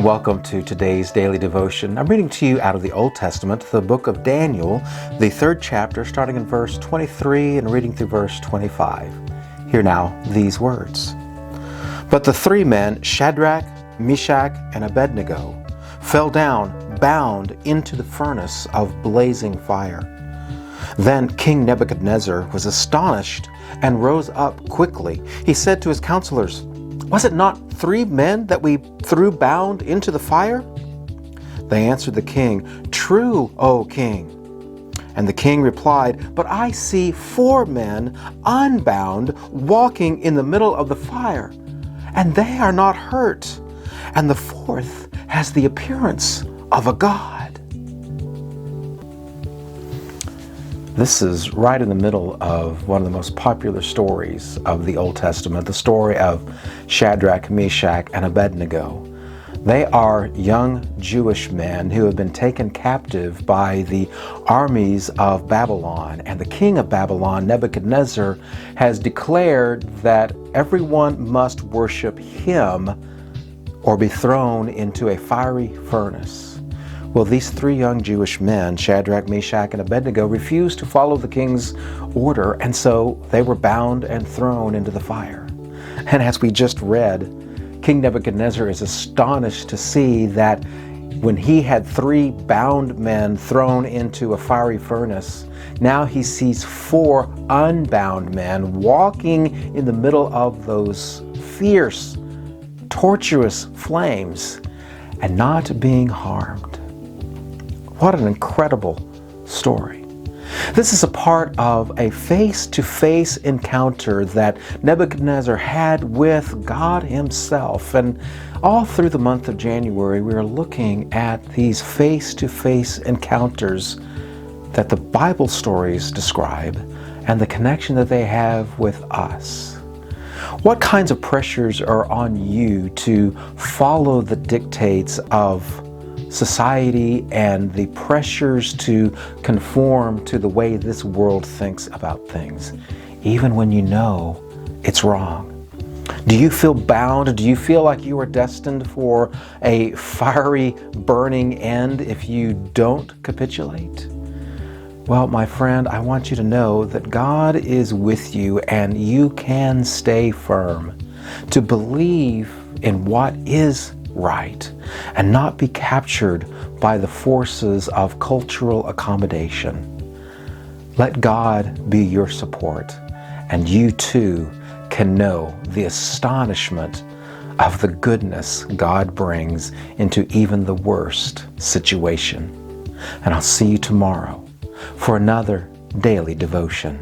and welcome to today's daily devotion. I'm reading to you out of the Old Testament, the book of Daniel, the 3rd chapter, starting in verse 23 and reading through verse 25. Hear now these words. But the 3 men, Shadrach, Meshach, and Abednego, fell down, bound into the furnace of blazing fire. Then King Nebuchadnezzar was astonished and rose up quickly. He said to his counselors, "Was it not 3 men that we threw bound into the fire?" They answered the king, "True, O king." And the king replied, "But I see 4 men unbound walking in the middle of the fire, and they are not hurt, and the 4th has the appearance of a god." This is right in the middle of one of the most popular stories of the Old Testament, the story of Shadrach, Meshach, and Abednego. They are young Jewish men who have been taken captive by the armies of Babylon, and the king of Babylon, Nebuchadnezzar, has declared that everyone must worship him or be thrown into a fiery furnace. Well, these 3 young Jewish men, Shadrach, Meshach, and Abednego, refused to follow the king's order, and so they were bound and thrown into the fire. And as we just read, King Nebuchadnezzar is astonished to see that when he had 3 bound men thrown into a fiery furnace, now he sees 4 unbound men walking in the middle of those fierce, torturous flames and not being harmed. What an incredible story. This is a part of a face-to-face encounter that Nebuchadnezzar had with God himself. And all through the month of January, we are looking at these face-to-face encounters that the Bible stories describe and the connection that they have with us. What kinds of pressures are on you to follow the dictates of society and the pressures to conform to the way this world thinks about things, even when you know it's wrong? Do you feel bound? Do you feel like you are destined for a fiery, burning end if you don't capitulate? Well, my friend, I want you to know that God is with you and you can stay firm, to believe in what is right and not be captured by the forces of cultural accommodation. Let God be your support, and you too can know the astonishment of the goodness God brings into even the worst situation. And I'll see you tomorrow for another daily devotion.